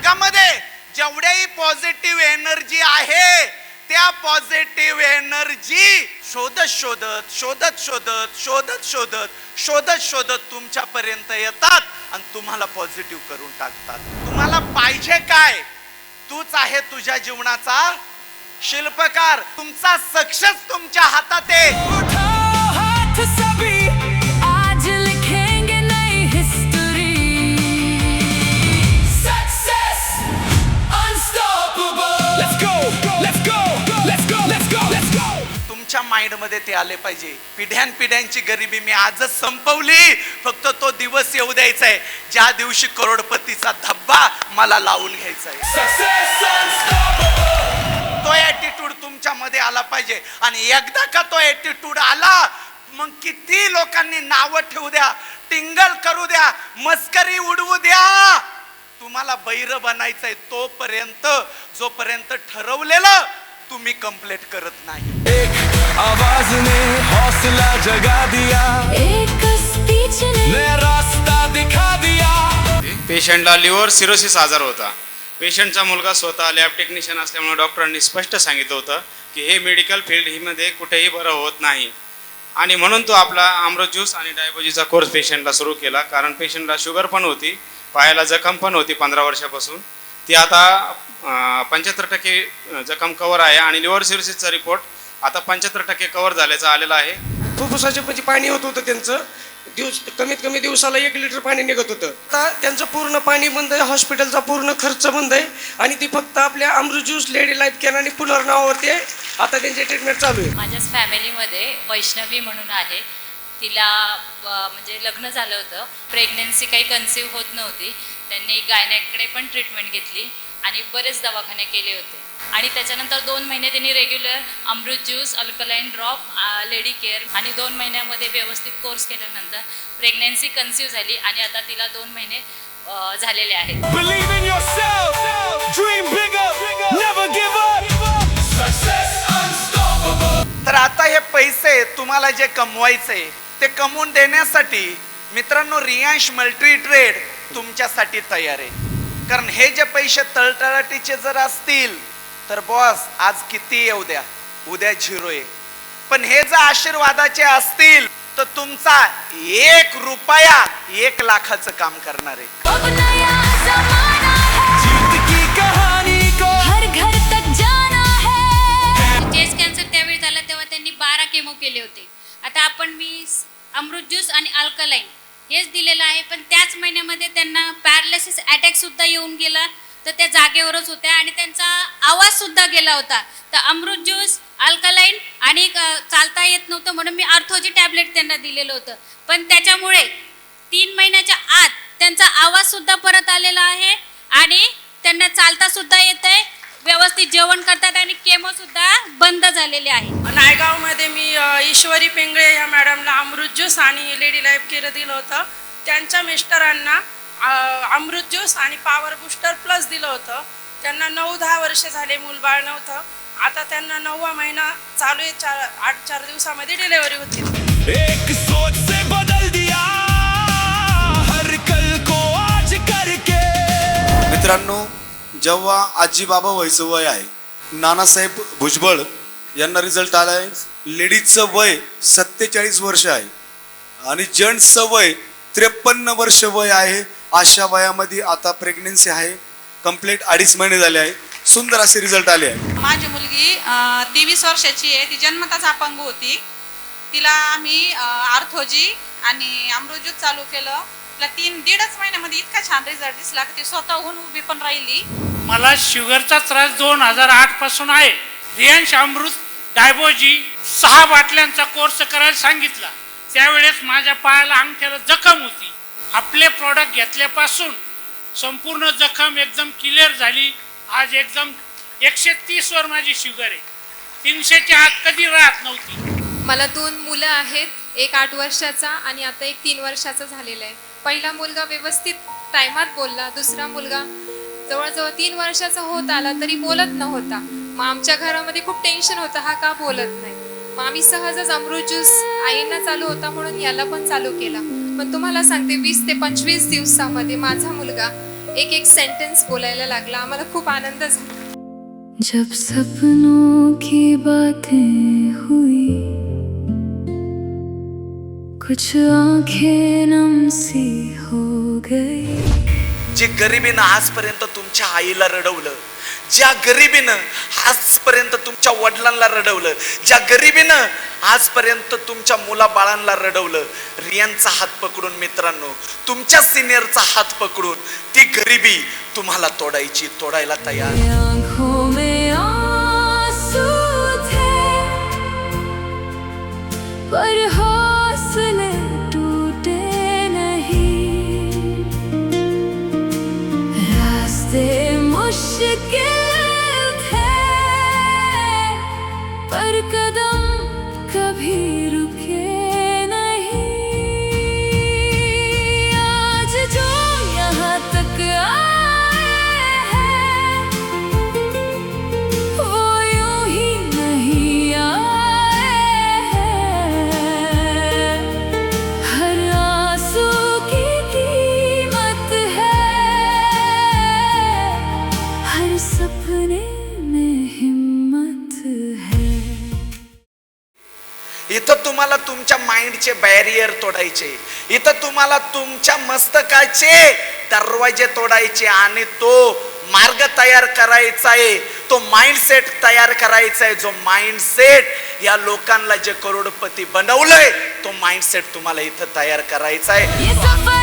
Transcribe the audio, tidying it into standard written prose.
जगामध्ये जेवढ्याही positive energy आहे त्या पॉझिटिव्ह एनर्जी शोधत शोधत शोधत शोधत शोधत शोधत शोधत शोधत तुमच्यापर्यंत येतात आणि तुम्हाला पॉझिटिव्ह करून टाकतात. तुम्हाला पाहिजे काय? तूच आहे तुझ्या जीवनाचा शिल्पकार. तुमचा सक्सेस तुमच्या हातात आहे. तुमच्या माइंड मध्ये ते आले पाहिजे. पिढ्यानपिढ्यांची गरिबी मी आजच संपवली. फक्त तो दिवस येऊ द्यायचा आहे ज्या दिवशी करोडपतीचा धब्बा मला लावून घ्यायचा आहे. तो ऍटिट्यूड तुमच्या मध्ये आला पाहिजे. आणि एकदा का तो ऍटिट्यूड आला मग किती लोकांनी नाव ठेवू द्या, टिंगल करू द्या, मस्करी उडवू द्या, तुम्हाला बैर बनायचंय तोपर्यंत जोपर्यंत ठरवलेलं तुम्ही कंप्लीट करत नाही. एक आवाज ने हौसला जगा दिया, एक स्पीच ने नया रास्ता दिखा दिया. पेशंटला लिव्हर सिरोसिस आजार होता. पेशंटचा मुलगा स्वतः लॅब टेक्निशियन असल्यामुळे डॉक्टरांनी स्पष्ट सांगितलं होतं की हे मेडिकल फील्ड ही मध्ये कुठेही बरं होत नाही. आणि म्हणून तो आपला अमृत ज्यूस आणि डायबोजीचा कोर्स पेशंटला सुरू केला. कारण पेशंटला शुगर पण होती, पायाला जखम पण होती 15 वर्षापासून. ती आता 75% जखम कव्हर आहे आणि लिव्हर सिरोसिसचा रिपोर्ट आता 75% कव्हर झाल्याचा आलेला आहे. फुफ्फुसाचे म्हणजे पाणी होत होतं त्यांचं, कमीत कमी दिवसाला 1 लिटर पाणी निघत होतं. आता त्यांचं पूर्ण पाणी बंद आहे, हॉस्पिटलचा पूर्ण खर्च बंद आहे आणि ती फक्त आपल्या अमृत ज्यूस लेडी लाईफ केअर आणि पुनर नावावरती आहे. आता त्यांची ट्रीटमेंट चालू आहे. माझ्याच फॅमिलीमध्ये वैष्णवी म्हणून आहे. तिला म्हणजे लग्न झालं होतं, प्रेग्नन्सी काही कन्सीव्ह होत नव्हती. त्यांनी गायनॅककडे पण ट्रीटमेंट घेतली आणि बरेच दवाखाने केले होते. आणि त्याच्यानंतर 2 महिने त्यांनी regular Amrit juice, alkaline drop, lady care आणि 2 महिन्यामध्ये व्यवस्थित कोर्स केल्यानंतर प्रेग्नन्सी कन्सीव्ह झाली आणि आता तिला 2 महिने झालेले आहेत. Believe in yourself, dream bigger, never give up. Success unstoppable. तर आता हे पैसे तुम्हाला जे कमवायचे ते कमवून देण्यासाठी मित्रांनो रियांश मल्टी ट्रेड तुमच्यासाठी तयार आहे. कारण हे जे पैसे तळतळाटीचे जर असतील तर बॉस आज किती येऊ द्या, उद्या 0 आहे. पण हे जर आशीर्वादाचे असतील तर तुमचा 1 रुपया 1 लाखाचं काम करणार आहे. जीत की कहानी को हर घर तक जाना है. चेस्ट कॅन्सर त्यावेळी झाला तेव्हा त्यांनी 12 केमो केले होते. आता आपण मी अमृत ज्यूस आणि अल्कलाईन हेच दिलेलं आहे. पण त्याच महिन्यामध्ये त्यांना पॅरालिसिस अटॅक सुद्धा येऊन गेला. तर त्या जागेवरच होत्या आणि त्यांचा आवाज सुद्धा गेला होता. तर अमृत ज्यूस, अल्कलाईन आणि चालता येत नव्हतं म्हणून मी आर्थोजी टॅबलेट त्यांना दिलेलं होतं. पण त्याच्यामुळे 3 महिन्याच्या आत त्यांचा आवाज सुद्धा परत आलेला आहे आणि त्यांना चालता सुद्धा येतंय, व्यवस्थित जेवण करतात आणि केमो सुद्धा बंद झालेले आहे. नायगावमध्ये मी ईश्वरी पिंगळे या मॅडमला अमृत ज्यूस आणि लेडी लाईफ केअर दिलं होतं. त्यांच्या मिस्टरांना अमृत ज्यूस आणि पॉवर बूस्टर प्लस दिलं होतं. त्यांना 9-10 वर्ष झाले, मूलबाळ नव्हतं. आता त्यांना 9वा महिना चालू आहे. 8-4 दिवसामध्ये डिलेवरी होती. एक सोच से बदल दिया हर कल को आज करके. मित्रांनो, जेव्हा आजी बाबा व्हायचं वय आहे, नानासाहेब भुजबळ यांना रिझल्ट आला आहे. लेडीजचं वय 47 वर्ष आहे आणि जेंट्सचं वय 53 वर्ष वय आहे. अशा वयामध्ये आता प्रेग्नेन्सी आहे, कंप्लीट 2.5 महिने झाले आहे. सुंदर असे रिझल्ट आले आहे. माझी मुलगी 23 वर्षाची आहे. ती जन्मताच अपंग होती. तिला आम्ही आर्थोजी आणि अमृत ज्यूस चालू केलं. तिला 3-1.5 महिन्यामध्ये इतका छान रिझल्ट दिसला की ती स्वतःहून उभी पण राहिली. मला शुगरचा त्रास 2008 पासून आहे. रियांश अमृत डायबोजी 6 बाटल्यांचा कोर्स करायला सांगितला. त्यावेळेस माझ्या पायाला अंगठ्याला जखम होती. आपले प्रॉडक्ट घेतल्यापासून संपूर्ण जखम एकदम क्लिअर झाली. आज एकदम 130 वर माझी शुगर आहे. 300च्या आत कधी राहत नव्हती. मला 2 मुलं आहेत, एक 8 वर्षाचा आणि आता एक 3 वर्षाचा झालेला आहे. पहिला मुलगा व्यवस्थित टायमात बोलला, दुसरा मुलगा जवळजवळ 3 वर्षाचा होत आला तरी बोलत नव्हता. मग आमच्या घरामध्ये खूप टेन्शन होतं, हा का बोलत नाही. मग आम्ही सहजच अमृत ज्यूस आईंना चालू होता म्हणून याला पण चालू केला. पण तुम्हाला सांगते 20 ते 25 दिवसामध्ये माझा मुलगा एक एक सेंटेन्स बोलायला लागला. आम्हाला खूप आनंद झाला. जब सपनों की बातें हुई, कुछ आंखें नम सी हो गई. जे गरिबीनं आजपर्यंत तुमच्या आईला रडवलं, ज्या गरिबीनं आजपर्यंत तुमच्या वडिलांना रडवलं, ज्या गरिबीनं आजपर्यंत तुमच्या मुलाबाळांना रडवलं, रियांचा हात पकडून मित्रांनो, तुमच्या सिनियरचा हात पकडून ती गरिबी तुम्हाला तोडायला तयार. आँखों में आंसू थे, पर हौसले टूटे नहीं. रास्ते मुश्किल थे, पर कदम कभी रुके नहीं. आज जो यहाँ तक आए हैं, वो यूं ही नहीं आए हैं. हर आंसू की कीमत है, हर सपने में हिम्मत है. इथं तुम्हाला तुमच्या माइंडचे बॅरियर तोडायचे, इथं तुम्हाला तुमच्या मस्तकाचे दरवाजे तोडायचे आणि तो मार्ग तयार करायचा आहे, तो माइंडसेट तयार करायचा आहे. जो माइंडसेट या लोकांना जे करोडपती बनवलंय, तो माइंडसेट तुम्हाला इथं तयार करायचा आहे. ये सफर